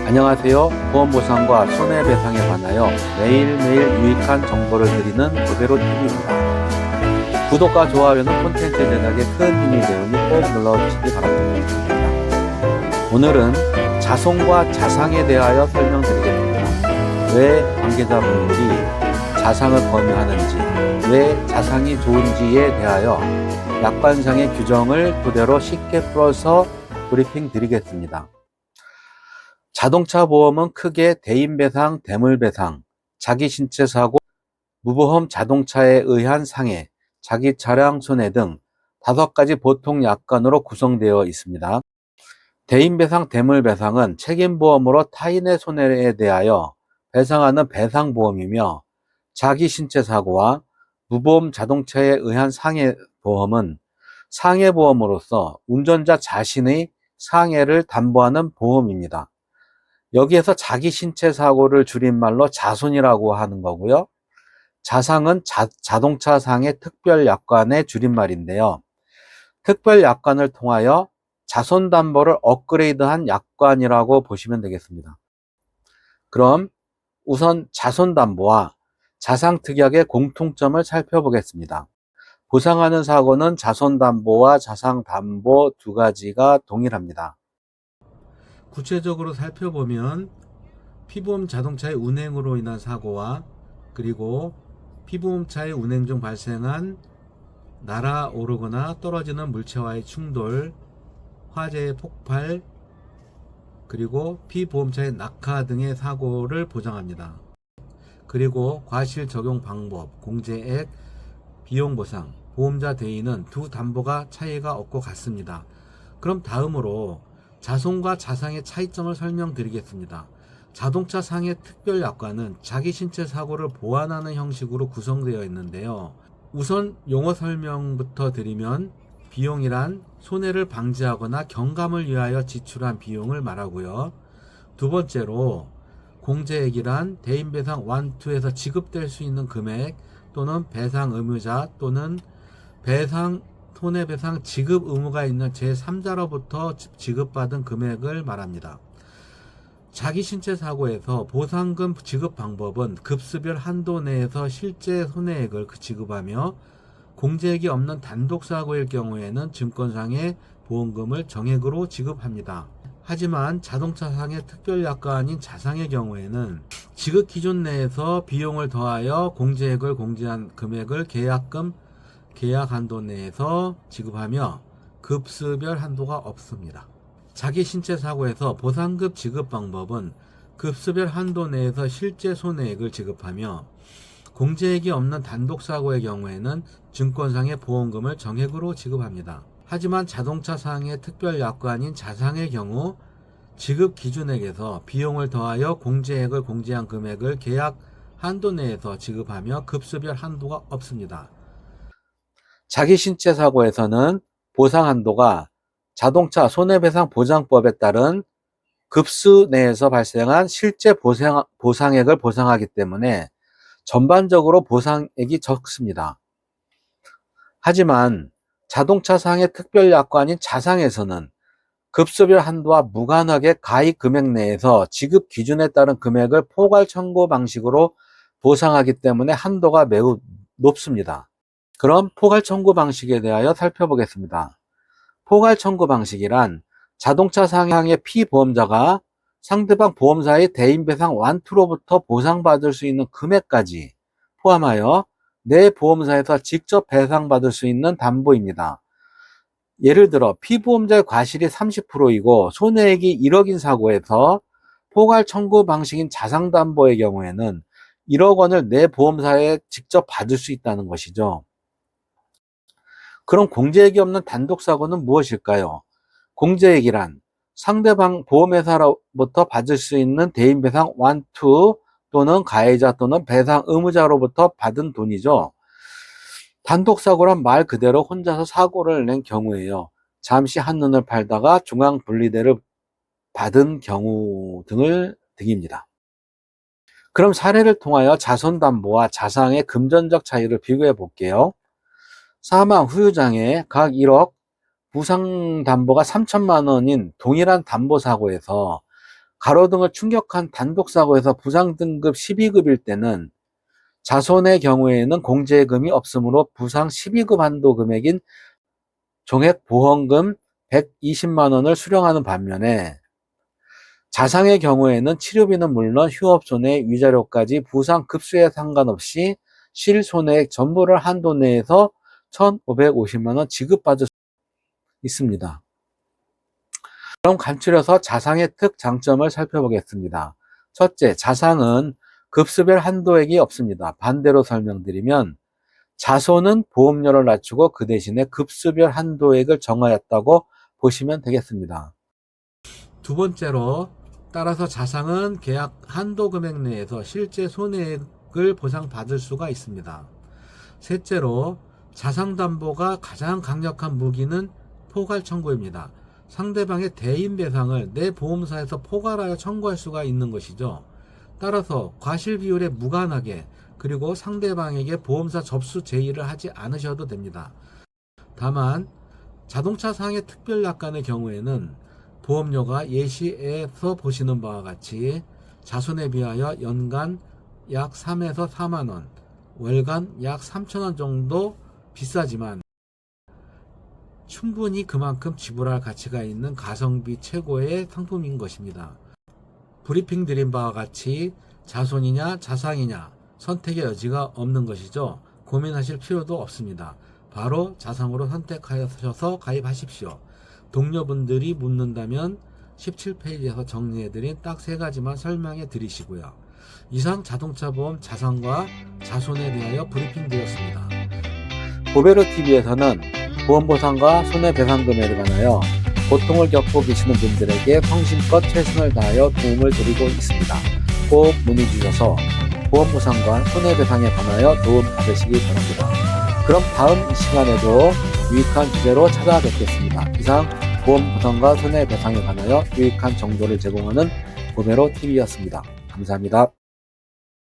안녕하세요. 보험보상과 손해배상에 관하여 매일매일 유익한 정보를 드리는 그대로TV입니다. 구독과 좋아요는 콘텐츠 제작에 큰 힘이 되오니 꼭 눌러주시기 바랍니다. 오늘은 자손과 자상에 대하여 설명드리겠습니다. 왜 관계자분들이 자상을 권유하는지, 왜 자상이 좋은지에 대하여 약관상의 규정을 그대로 쉽게 풀어서 브리핑 드리겠습니다. 자동차 보험은 크게 대인배상, 대물배상, 자기신체사고, 무보험 자동차에 의한 상해, 자기 차량 손해 등 5가지 보통 약관으로 구성되어 있습니다. 대인배상, 대물배상은 책임보험으로 타인의 손해에 대하여 배상하는 배상보험이며, 자기신체사고와 무보험 자동차에 의한 상해보험은 상해보험으로서 운전자 자신의 상해를 담보하는 보험입니다. 여기에서 자기 신체 사고를 줄임말로 자손이라고 하는 거고요. 자상은 자동차상의 특별약관의 줄임말인데요. 특별약관을 통하여 자손담보를 업그레이드한 약관이라고 보시면 되겠습니다. 그럼 우선 자손담보와 자상특약의 공통점을 살펴보겠습니다. 보상하는 사고는 자손담보와 자상담보 두 가지가 동일합니다. 구체적으로 살펴보면 피보험 자동차의 운행으로 인한 사고와 그리고 피보험차의 운행 중 발생한 날아오르거나 떨어지는 물체와의 충돌, 화재의 폭발, 그리고 피보험차의 낙하 등의 사고를 보장합니다. 그리고 과실 적용 방법, 공제액, 비용 보상, 보험자 대의는 두 담보가 차이가 없고 같습니다. 그럼 다음으로 자손과 자상의 차이점을 설명드리겠습니다. 자동차 상해 특별약관은 자기 신체 사고를 보완하는 형식으로 구성되어 있는데요. 우선 용어 설명부터 드리면 비용이란 손해를 방지하거나 경감을 위하여 지출한 비용을 말하고요. 두 번째로 공제액이란 대인배상 1, 2에서 지급될 수 있는 금액 또는 배상 의무자 또는 손해배상 지급 의무가 있는 제3자로부터 지급받은 금액을 말합니다. 자기신체 사고에서 보상금 지급 방법은 급수별 한도 내에서 실제 손해액을 지급하며 공제액이 없는 단독사고일 경우에는 증권상의 보험금을 정액으로 지급합니다. 하지만 자동차상의 특별약관인 자상의 경우에는 지급 기준 내에서 비용을 더하여 공제액을 공제한 금액을 계약 한도 내에서 지급하며 급수별 한도가 없습니다. 자기 신체 사고에서 보상금 지급 방법은 급수별 한도 내에서 실제 손해액을 지급하며 공제액이 없는 단독 사고의 경우에는 증권상의 보험금을 정액으로 지급합니다. 하지만 자동차상의 특별약관인 자상의 경우 지급 기준액에서 비용을 더하여 공제액을 공제한 금액을 계약 한도 내에서 지급하며 급수별 한도가 없습니다. 자기 신체 사고에서는 보상 한도가 자동차 손해배상 보장법에 따른 급수 내에서 발생한 실제 보상액을 보상하기 때문에 전반적으로 보상액이 적습니다. 하지만 자동차상의 특별약관인 자상에서는 급수별 한도와 무관하게 가입 금액 내에서 지급 기준에 따른 금액을 포괄 청구 방식으로 보상하기 때문에 한도가 매우 높습니다. 그럼 포괄 청구 방식에 대하여 살펴보겠습니다. 포괄 청구 방식이란 자동차 상해의 피보험자가 상대방 보험사의 대인배상 1, 2로부터 보상받을 수 있는 금액까지 포함하여 내 보험사에서 직접 배상받을 수 있는 담보입니다. 예를 들어 피보험자의 과실이 30%이고 손해액이 1억인 사고에서 포괄 청구 방식인 자상담보의 경우에는 1억 원을 내 보험사에 직접 받을 수 있다는 것이죠. 그럼 공제액이 없는 단독사고는 무엇일까요? 공제액이란 상대방 보험회사로부터 받을 수 있는 대인배상 1, 2 또는 가해자 또는 배상 의무자로부터 받은 돈이죠. 단독사고란 말 그대로 혼자서 사고를 낸 경우예요. 잠시 한눈을 팔다가 중앙분리대를 받은 경우 등입니다. 그럼 사례를 통하여 자손담보와 자상의 금전적 차이를 비교해 볼게요. 사망 후유장애 각 1억, 부상담보가 3천만 원인 동일한 담보사고에서 가로등을 충격한 단독사고에서 부상 등급 12급일 때는 자손의 경우에는 공제금이 없으므로 부상 12급 한도 금액인 종액보험금 120만 원을 수령하는 반면에 자상의 경우에는 치료비는 물론 휴업손해, 위자료까지 부상 급수에 상관없이 실손해액 전부를 한도 내에서 1,550만 원 지급받을 수 있습니다. 그럼 간추려서 자상의 특장점을 살펴보겠습니다. 첫째, 자상은 급수별 한도액이 없습니다. 반대로 설명드리면 자손은 보험료를 낮추고 그 대신에 급수별 한도액을 정하였다고 보시면 되겠습니다. 두 번째로, 따라서 자상은 계약 한도 금액 내에서 실제 손해액을 보상받을 수가 있습니다. 셋째로, 자상담보가 가장 강력한 무기는 포괄 청구입니다. 상대방의 대인 배상을 내 보험사에서 포괄하여 청구할 수가 있는 것이죠. 따라서 과실 비율에 무관하게 그리고 상대방에게 보험사 접수 제의를 하지 않으셔도 됩니다. 다만 자동차 상해 특별약관의 경우에는 보험료가 예시에서 보시는 바와 같이 자손에 비하여 연간 약 3에서 4만 원, 월간 약 3천 원 정도 비싸지만 충분히 그만큼 지불할 가치가 있는 가성비 최고의 상품인 것입니다. 브리핑 드린 바와 같이 자손이냐 자상이냐 선택의 여지가 없는 것이죠. 고민하실 필요도 없습니다. 바로 자상으로 선택하셔서 가입하십시오. 동료분들이 묻는다면 17페이지에서 정리해드린 딱 3가지만 설명해 드리시고요. 이상 자동차보험 자상과 자손에 대하여 브리핑 드렸습니다. 보베로TV에서는 보험보상과 손해배상금에 관하여 고통을 겪고 계시는 분들에게 성심껏 최선을 다하여 도움을 드리고 있습니다. 꼭 문의 주셔서 보험보상과 손해배상에 관하여 도움 받으시기 바랍니다. 그럼 다음 시간에도 유익한 주제로 찾아뵙겠습니다. 이상 보험보상과 손해배상에 관하여 유익한 정보를 제공하는 보베로TV였습니다. 감사합니다.